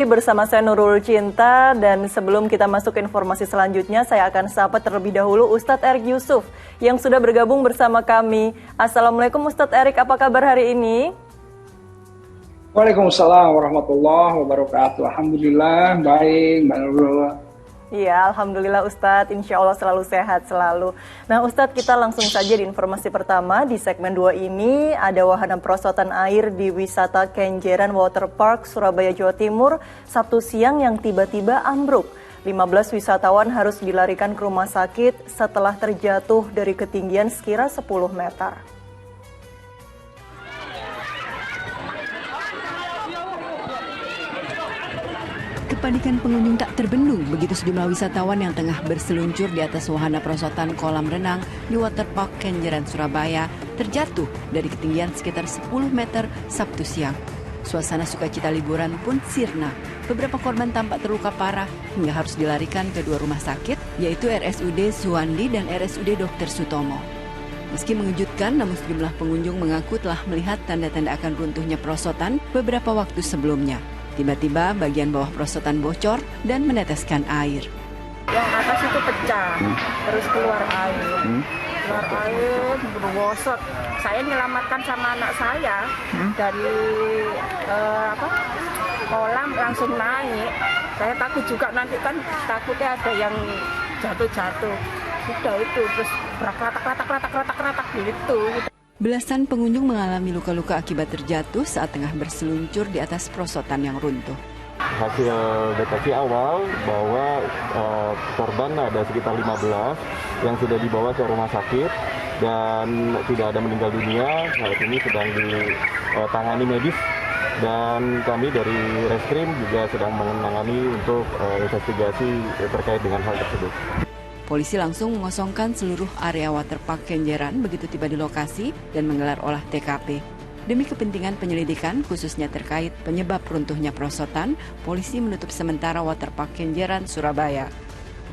Bersama saya Nurul Cinta, dan sebelum kita masuk ke informasi selanjutnya, saya akan sapa terlebih dahulu Ustadz Erik Yusuf yang sudah bergabung bersama kami. Assalamualaikum Ustadz Erik, apa kabar hari ini? Waalaikumsalam warahmatullahi wabarakatuh. Alhamdulillah, baik Mbak Nurul. Iya, Alhamdulillah Ustadz, insya Allah selalu sehat selalu. Nah Ustadz, kita langsung saja di informasi pertama. Di segmen 2 ini ada wahana perosotan air di wisata Kenjeran Waterpark, Surabaya, Jawa Timur, Sabtu siang yang tiba-tiba ambruk. 15 wisatawan harus dilarikan ke rumah sakit setelah terjatuh dari ketinggian sekira 10 meter. Kepanikan pengunjung tak terbendung begitu sejumlah wisatawan yang tengah berseluncur di atas wahana perosotan kolam renang di Waterpark Kenjeran, Surabaya terjatuh dari ketinggian sekitar 10 meter Sabtu siang. Suasana sukacita liburan pun sirna. Beberapa korban tampak terluka parah hingga harus dilarikan ke 2 rumah sakit, yaitu RSUD Suwandi dan RSUD Dr. Sutomo. Meski mengejutkan, namun sejumlah pengunjung mengaku telah melihat tanda-tanda akan runtuhnya perosotan beberapa waktu sebelumnya. Tiba-tiba bagian bawah perosotan bocor dan meneteskan air. Yang atas itu pecah, terus keluar air. Keluar air, berwosot. Saya menyelamatkan sama anak saya dari kolam langsung naik. Saya takut juga nanti kan takutnya ada yang jatuh-jatuh. Sudah itu, terus ratak gitu. Belasan pengunjung mengalami luka-luka akibat terjatuh saat tengah berseluncur di atas perosotan yang runtuh. Hasil deteksi awal bahwa korban ada sekitar 15 yang sudah dibawa ke rumah sakit dan tidak ada meninggal dunia. Saat ini sedang ditangani medis dan kami dari Reskrim juga sedang menangani untuk investigasi terkait dengan hal tersebut. Polisi langsung mengosongkan seluruh area Waterpark Kenjeran begitu tiba di lokasi dan menggelar olah TKP. Demi kepentingan penyelidikan, khususnya terkait penyebab runtuhnya perosotan, polisi menutup sementara Waterpark Kenjeran, Surabaya.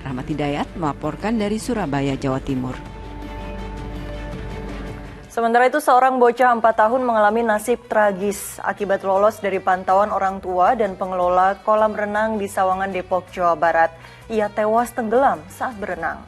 Rahmat Hidayat melaporkan dari Surabaya, Jawa Timur. Sementara itu, seorang bocah 4 tahun mengalami nasib tragis akibat lolos dari pantauan orang tua dan pengelola kolam renang di Sawangan, Depok, Jawa Barat. Ia tewas tenggelam saat berenang.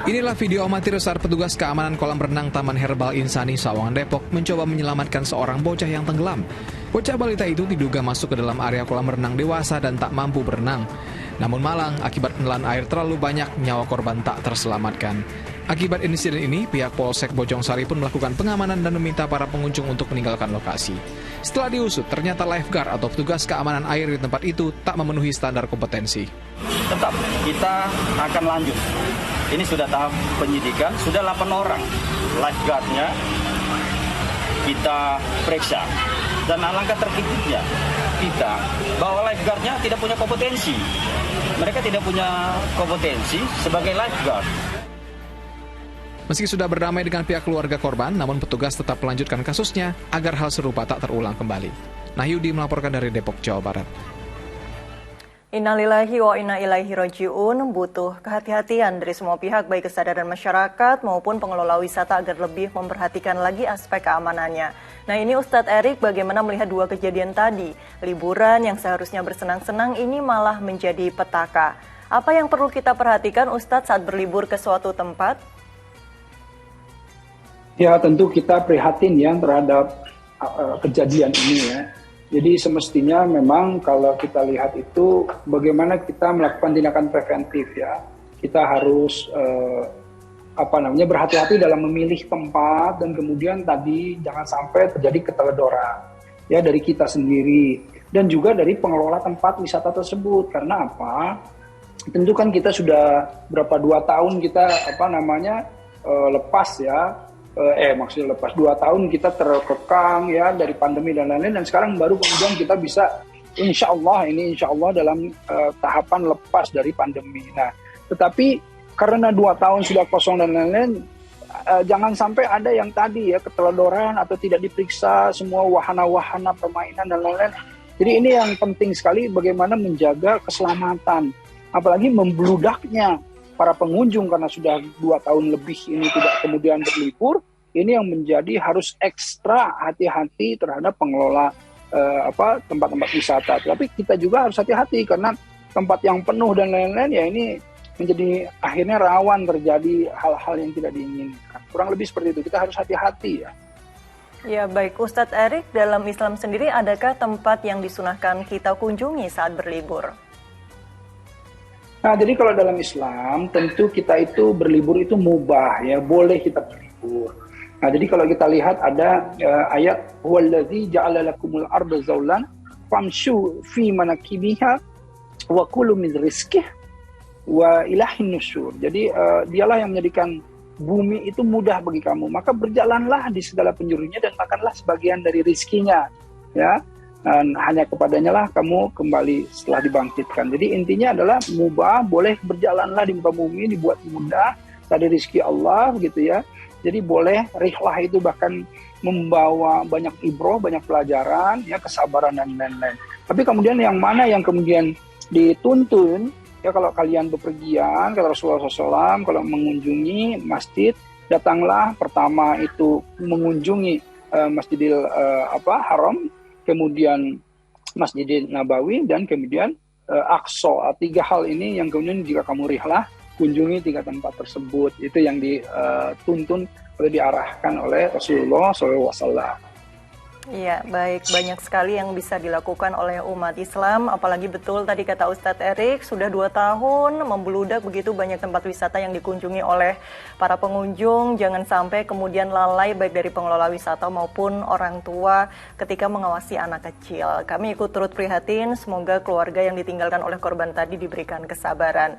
Inilah video amatir saat petugas keamanan kolam renang Taman Herbal Insani, Sawangan, Depok mencoba menyelamatkan seorang bocah yang tenggelam. Bocah balita itu diduga masuk ke dalam area kolam renang dewasa dan tak mampu berenang. Namun malang, akibat penelan air terlalu banyak, nyawa korban tak terselamatkan. Akibat insiden ini, pihak Polsek Bojongsari pun melakukan pengamanan dan meminta para pengunjung untuk meninggalkan lokasi. Setelah diusut, ternyata lifeguard atau petugas keamanan air di tempat itu tak memenuhi standar kompetensi. Tetap, kita akan lanjut. Ini sudah tahap penyidikan, sudah 8 orang lifeguardnya kita periksa. Dan alangkah terkejutnya kita bahwa lifeguardnya tidak punya kompetensi. Mereka tidak punya kompetensi sebagai lifeguard. Meski sudah berdamai dengan pihak keluarga korban, namun petugas tetap melanjutkan kasusnya agar hal serupa tak terulang kembali. Nahyudi melaporkan dari Depok, Jawa Barat. Innalillahi wa inna ilaihi raji'un. Butuh kehati-hatian dari semua pihak, baik kesadaran masyarakat maupun pengelola wisata agar lebih memperhatikan lagi aspek keamanannya. Nah ini Ustadz Erik, bagaimana melihat 2 kejadian tadi? Liburan yang seharusnya bersenang-senang ini malah menjadi petaka. Apa yang perlu kita perhatikan Ustadz saat berlibur ke suatu tempat? Ya tentu kita prihatin ya terhadap kejadian ini ya. Jadi semestinya memang kalau kita lihat itu bagaimana kita melakukan tindakan preventif ya. Kita harus berhati-hati dalam memilih tempat dan kemudian tadi jangan sampai terjadi keteledoran ya dari kita sendiri dan juga dari pengelola tempat wisata tersebut. Karena apa? Tentu kan kita sudah 2 tahun kita lepas ya. Maksudnya lepas 2 tahun kita terkekang ya dari pandemi dan lain-lain, dan sekarang baru kemudian kita bisa insya Allah dalam tahapan lepas dari pandemi. Nah, tetapi karena 2 tahun sudah kosong dan lain-lain, jangan sampai ada yang tadi ya keteledoran atau tidak diperiksa semua wahana-wahana permainan dan lain-lain. Jadi ini yang penting sekali bagaimana menjaga keselamatan, apalagi membludaknya para pengunjung karena sudah 2 tahun lebih ini tidak kemudian berlibur, ini yang menjadi harus ekstra hati-hati terhadap pengelola tempat-tempat wisata. Tapi kita juga harus hati-hati karena tempat yang penuh dan lain-lain ya ini menjadi akhirnya rawan terjadi hal-hal yang tidak diinginkan. Kurang lebih seperti itu. Kita harus hati-hati ya. Ya baik, Ustadz Erik, dalam Islam sendiri adakah tempat yang disunahkan kita kunjungi saat berlibur? Nah, jadi kalau dalam Islam tentu kita itu berlibur itu mubah ya, boleh kita berlibur. Nah, jadi kalau kita lihat ada ayat huwallazi ja'ala lakumul arda zaulan famshu fi manakibiha wa kulu min rizqihi wa ilahin nusyur. Jadi dialah yang menjadikan bumi itu mudah bagi kamu, maka berjalanlah di segala penjurunya dan makanlah sebagian dari rizkinya ya. Dan hanya kepadanya lah kamu kembali setelah dibangkitkan. Jadi intinya adalah mubah, boleh berjalanlah di muka bumi, dibuat mudah dari rizki Allah gitu ya. Jadi boleh rihlah itu bahkan membawa banyak ibroh, banyak pelajaran, ya kesabaran dan lain-lain. Tapi kemudian yang mana yang kemudian dituntun, ya kalau kalian bepergian, kata Rasulullah SAW, kalau mengunjungi masjid, datanglah pertama itu mengunjungi Masjidil Haram, kemudian Masjidil Nabawi, dan kemudian Aqsa. 3 hal ini yang kemudian jika kamu rihlah, kunjungi 3 tempat tersebut. Itu yang dituntun atau diarahkan oleh Rasulullah SAW. Iya, baik. Banyak sekali yang bisa dilakukan oleh umat Islam. Apalagi betul tadi kata Ustadz Erik, sudah 2 tahun membludak begitu banyak tempat wisata yang dikunjungi oleh para pengunjung. Jangan sampai kemudian lalai baik dari pengelola wisata maupun orang tua ketika mengawasi anak kecil. Kami ikut turut prihatin, semoga keluarga yang ditinggalkan oleh korban tadi diberikan kesabaran.